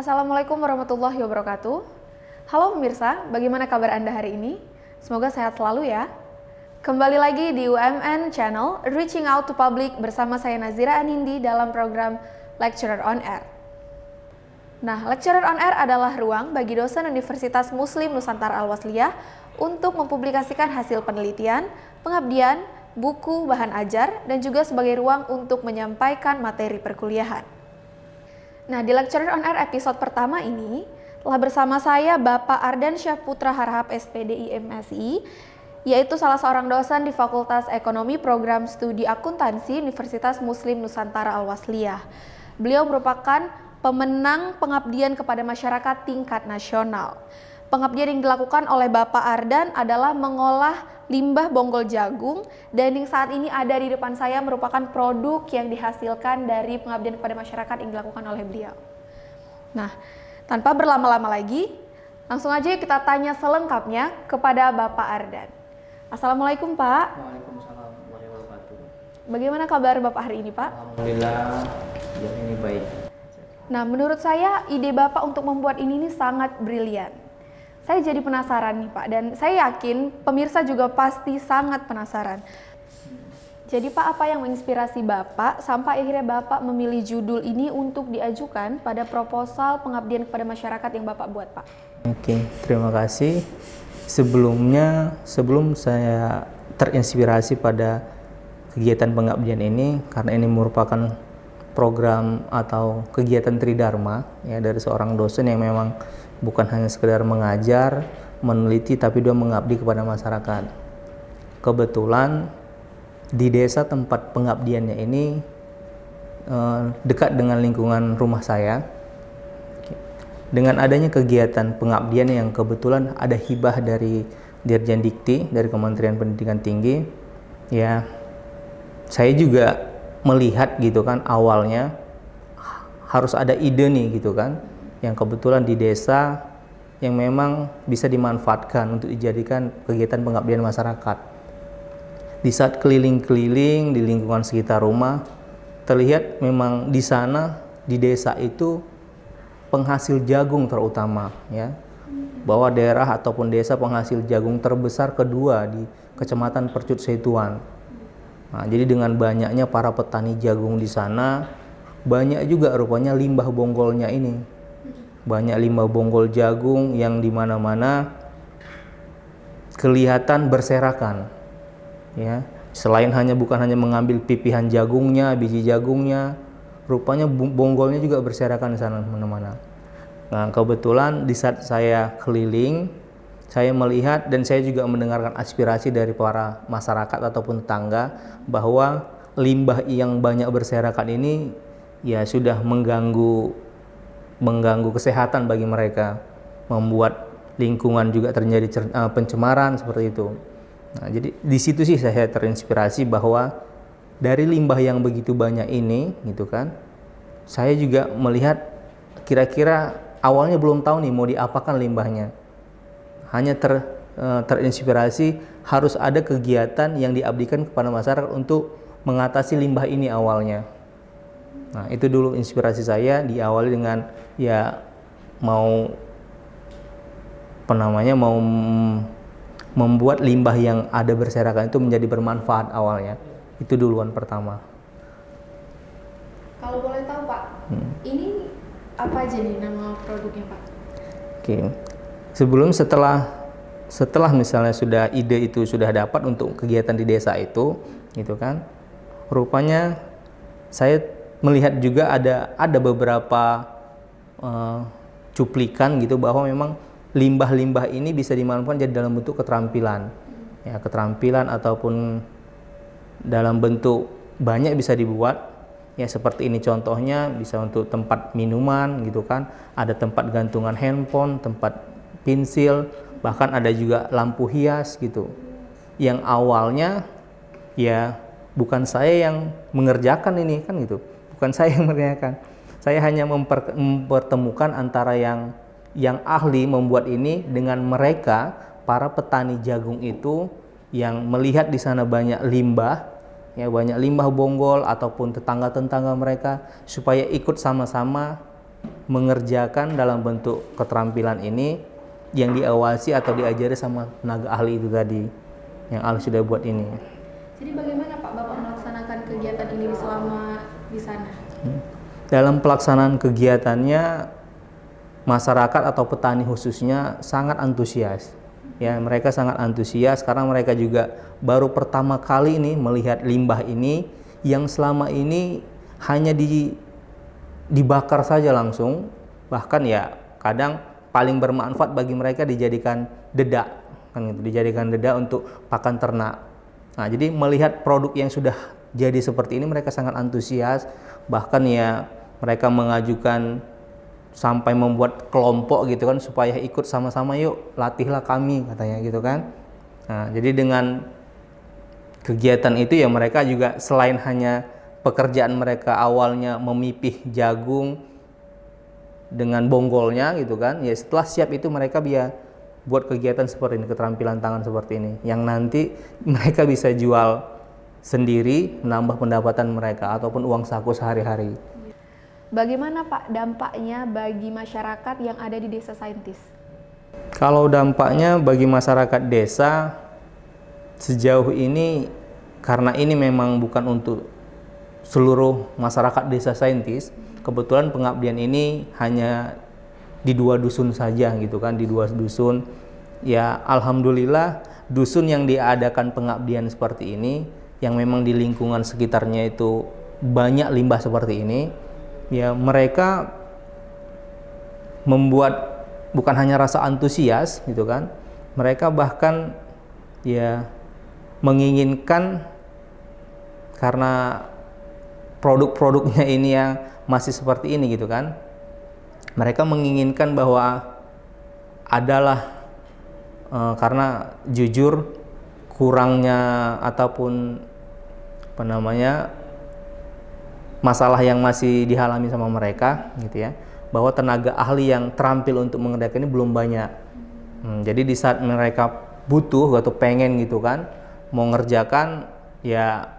Assalamualaikum warahmatullahi wabarakatuh. Halo pemirsa, bagaimana kabar Anda hari ini? Semoga sehat selalu ya. Kembali lagi di UMN Channel, Reaching Out to Public bersama saya Nazira Anindi dalam program Lecturer on Air. Nah, Lecturer on Air adalah ruang bagi dosen Universitas Muslim Nusantara Al-Wasliyah untuk mempublikasikan hasil penelitian, pengabdian, buku, bahan ajar, dan juga sebagai ruang untuk menyampaikan materi perkuliahan. Nah, di Lecturer on Air episode pertama ini, telah bersama saya Bapak Ardansyah Putra Harahap SPD MSI, yaitu salah seorang dosen di Fakultas Ekonomi Program Studi Akuntansi Universitas Muslim Nusantara Al-Wasliyah. Beliau merupakan pemenang pengabdian kepada masyarakat tingkat nasional. Pengabdian yang dilakukan oleh Bapak Ardan adalah mengolah limbah bonggol jagung, dan yang saat ini ada di depan saya merupakan produk yang dihasilkan dari pengabdian kepada masyarakat yang dilakukan oleh beliau. Nah, tanpa berlama-lama lagi, langsung aja kita tanya selengkapnya kepada Bapak Ardan. Assalamualaikum Pak. Waalaikumsalam warahmatullahi wabarakatuh. Bagaimana kabar Bapak hari ini Pak? Alhamdulillah, ini baik. Nah, menurut saya ide Bapak untuk membuat ini sangat brilian. Saya jadi penasaran nih Pak, dan saya yakin pemirsa juga pasti sangat penasaran. Jadi Pak, apa yang menginspirasi Bapak sampai akhirnya Bapak memilih judul ini untuk diajukan pada proposal pengabdian kepada masyarakat yang Bapak buat Pak? Oke, terima kasih. Sebelum saya terinspirasi pada kegiatan pengabdian ini, karena ini merupakan program atau kegiatan Tridharma ya, dari seorang dosen yang memang bukan hanya sekedar mengajar, meneliti, tapi dia mengabdi kepada masyarakat. Kebetulan di desa tempat pengabdiannya ini dekat dengan lingkungan rumah saya. Dengan adanya kegiatan pengabdian yang kebetulan ada hibah dari Dirjen Dikti, dari Kementerian Pendidikan Tinggi, ya saya juga melihat gitu kan, awalnya harus ada ide nih gitu kan, yang kebetulan di desa yang memang bisa dimanfaatkan untuk dijadikan kegiatan pengabdian masyarakat. Di saat keliling-keliling di lingkungan sekitar rumah, terlihat memang di sana, di desa itu penghasil jagung terutama ya, bahwa daerah ataupun desa penghasil jagung terbesar kedua di Kecamatan Percut Setuan. Nah, jadi dengan banyaknya para petani jagung di sana, banyak juga rupanya limbah bonggolnya ini. Banyak limbah bonggol jagung yang di mana-mana kelihatan berserakan. Ya, selain bukan hanya mengambil pipihan jagungnya, biji jagungnya, rupanya bonggolnya juga berserakan di sana mana-mana. Nah, kebetulan di saat saya keliling, saya melihat dan saya juga mendengarkan aspirasi dari para masyarakat ataupun tetangga bahwa limbah yang banyak berserakan ini ya sudah mengganggu kesehatan bagi mereka, membuat lingkungan juga terjadi pencemaran seperti itu. Nah, jadi di situ sih saya terinspirasi bahwa dari limbah yang begitu banyak ini gitu kan, saya juga melihat kira-kira awalnya belum tahu nih mau diapakan limbahnya. Hanya terinspirasi harus ada kegiatan yang diabdikan kepada masyarakat untuk mengatasi limbah ini awalnya. Nah, itu dulu inspirasi saya, diawali dengan ya mau membuat limbah yang ada berserakan itu menjadi bermanfaat awalnya. Itu duluan pertama. Kalau boleh tahu Pak, ini apa aja nih nama produknya Pak? Oke. Setelah misalnya ide itu sudah dapat untuk kegiatan di desa itu gitu kan, rupanya saya melihat juga ada beberapa cuplikan gitu bahwa memang limbah-limbah ini bisa dimanfaatkan jadi dalam bentuk keterampilan ya, keterampilan ataupun dalam bentuk banyak bisa dibuat ya, seperti ini contohnya bisa untuk tempat minuman gitu kan, ada tempat gantungan handphone, tempat pensil, bahkan ada juga lampu hias gitu, yang awalnya ya bukan saya yang mengerjakan ini kan gitu, bukan saya yang mengerjakan, saya hanya mempertemukan antara yang ahli membuat ini dengan mereka para petani jagung itu yang melihat di sana banyak limbah ya, banyak limbah bonggol ataupun tetangga-tetangga mereka, supaya ikut sama-sama mengerjakan dalam bentuk keterampilan ini yang diawasi atau diajari sama tenaga ahli itu tadi yang ahli sudah buat ini. Jadi bagaimana Pak Bapak melaksanakan kegiatan ini selama di sana? Dalam pelaksanaan kegiatannya, masyarakat atau petani khususnya sangat antusias. Ya, mereka sangat antusias karena mereka juga baru pertama kali ini melihat limbah ini yang selama ini hanya dibakar saja langsung, bahkan ya kadang paling bermanfaat bagi mereka dijadikan dedak, kan gitu, dijadikan dedak untuk pakan ternak. Nah, jadi melihat produk yang sudah jadi seperti ini mereka sangat antusias, bahkan ya mereka mengajukan sampai membuat kelompok gitu kan supaya ikut sama-sama, yuk latihlah kami katanya gitu kan. Nah, jadi dengan kegiatan itu ya mereka juga selain hanya pekerjaan mereka awalnya memipih jagung dengan bonggolnya gitu kan, ya setelah siap itu mereka buat kegiatan seperti ini, keterampilan tangan seperti ini yang nanti mereka bisa jual sendiri, menambah pendapatan mereka ataupun uang saku sehari-hari. Bagaimana Pak dampaknya bagi masyarakat yang ada di Desa Saintis? Kalau dampaknya bagi masyarakat desa sejauh ini, karena ini memang bukan untuk seluruh masyarakat Desa Saintis, kebetulan pengabdian ini hanya di 2 dusun saja gitu kan, di 2 dusun. Ya alhamdulillah dusun yang diadakan pengabdian seperti ini, yang memang di lingkungan sekitarnya itu banyak limbah seperti ini, ya mereka membuat bukan hanya rasa antusias gitu kan, mereka bahkan ya menginginkan, karena produk-produknya ini yang masih seperti ini gitu kan, mereka menginginkan bahwa adalah karena jujur kurangnya ataupun apa namanya masalah yang masih dialami sama mereka gitu ya, bahwa tenaga ahli yang terampil untuk mengerjakan ini belum banyak. Jadi di saat mereka butuh atau pengen gitu kan mau ngerjakan, ya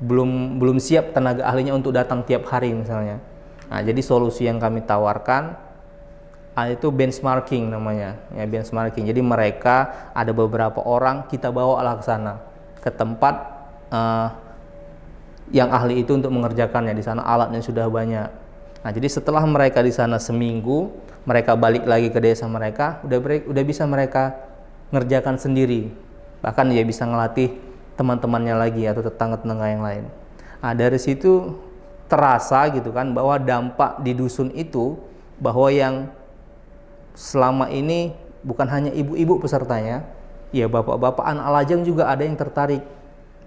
belum siap tenaga ahlinya untuk datang tiap hari misalnya. Nah, jadi solusi yang kami tawarkan itu benchmarking namanya, ya benchmarking. Jadi mereka ada beberapa orang kita bawa ke sana ke tempat yang ahli itu untuk mengerjakannya. Di sana alatnya sudah banyak. Nah, jadi setelah mereka di sana seminggu, mereka balik lagi ke desa mereka, udah bisa mereka ngerjakan sendiri. Bahkan ya bisa ngelatih teman-temannya lagi atau tetangga-tetangga yang lain. Nah, dari situ terasa gitu kan bahwa dampak di dusun itu, bahwa yang selama ini bukan hanya ibu-ibu pesertanya, ya bapak-bapak, anak lajang juga ada yang tertarik.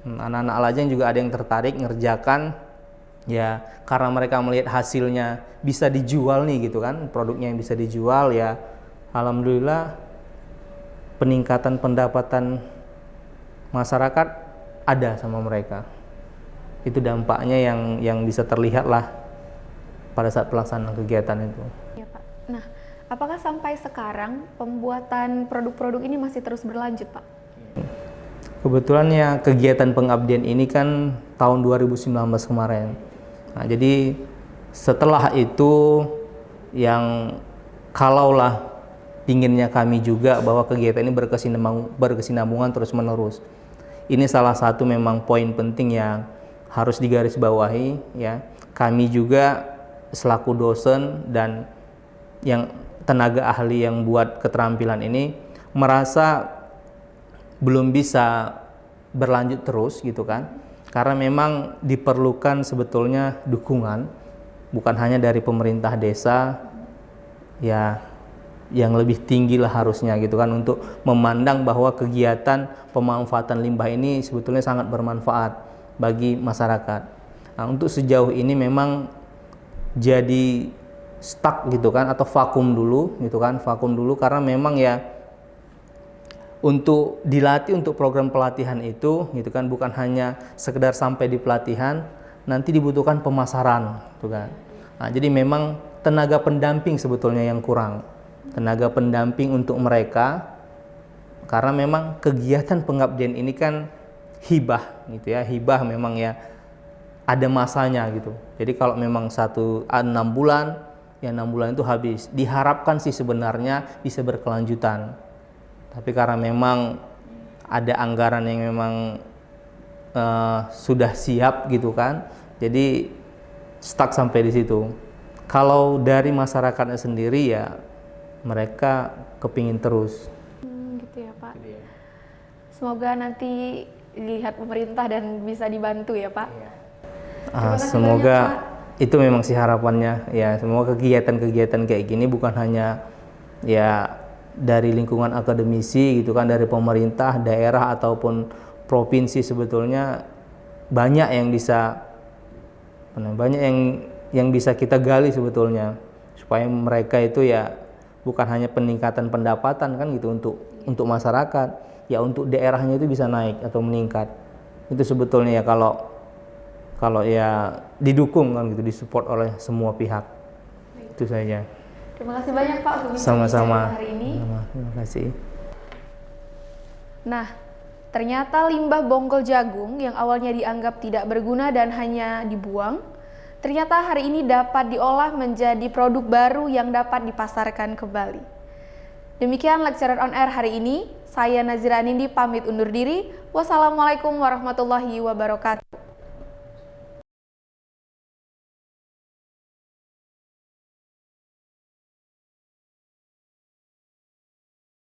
Anak-anak lajang juga ada yang tertarik ngerjakan, ya karena mereka melihat hasilnya bisa dijual nih gitu kan, produknya yang bisa dijual, ya alhamdulillah peningkatan pendapatan masyarakat ada sama mereka. Itu dampaknya yang bisa terlihat lah pada saat pelaksanaan kegiatan itu. Ya Pak. Nah, apakah sampai sekarang pembuatan produk-produk ini masih terus berlanjut Pak? Kebetulan ya kegiatan pengabdian ini kan tahun 2019 kemarin. Nah, jadi setelah itu yang kalaulah inginnya kami juga bahwa kegiatan ini berkesinambungan terus menerus. Ini salah satu memang poin penting yang harus digarisbawahi ya. Kami juga selaku dosen dan yang tenaga ahli yang buat keterampilan ini merasa belum bisa berlanjut terus gitu kan, karena memang diperlukan sebetulnya dukungan bukan hanya dari pemerintah desa, ya yang lebih tinggi lah harusnya gitu kan, untuk memandang bahwa kegiatan pemanfaatan limbah ini sebetulnya sangat bermanfaat bagi masyarakat. Nah, untuk sejauh ini memang jadi stuck gitu kan, atau vakum dulu gitu kan, vakum dulu karena memang ya untuk dilatih untuk program pelatihan itu gitu kan, bukan hanya sekedar sampai di pelatihan, nanti dibutuhkan pemasaran gitu kan. Nah, jadi memang tenaga pendamping sebetulnya yang kurang, tenaga pendamping untuk mereka, karena memang kegiatan pengabdian ini kan hibah gitu ya, hibah memang ya ada masanya gitu. Jadi kalau memang 6 bulan ya 6 bulan itu habis. Diharapkan sih sebenarnya bisa berkelanjutan, tapi karena memang ada anggaran yang memang sudah siap gitu kan, jadi stuck sampai di situ. Kalau dari masyarakatnya sendiri ya mereka kepingin terus. Gitu ya Pak. Semoga nanti dilihat pemerintah dan bisa dibantu ya Pak. Semoga banyak, Pak. Itu memang sih harapannya ya. Semoga kegiatan-kegiatan kayak gini bukan hanya ya dari lingkungan akademisi gitu kan, dari pemerintah, daerah ataupun provinsi, sebetulnya banyak yang bisa kita gali sebetulnya, supaya mereka itu ya bukan hanya peningkatan pendapatan kan gitu untuk masyarakat, ya untuk daerahnya itu bisa naik atau meningkat. Itu sebetulnya ya kalau ya didukung kan gitu, disupport oleh semua pihak. Itu saja. Terima kasih banyak Pak untuk sama-sama hari ini. Terima kasih. Nah, ternyata limbah bongkol jagung yang awalnya dianggap tidak berguna dan hanya dibuang, ternyata hari ini dapat diolah menjadi produk baru yang dapat dipasarkan kembali. Demikian Lecturer on Air hari ini. Saya Nazira Anindi pamit undur diri. Wassalamualaikum warahmatullahi wabarakatuh.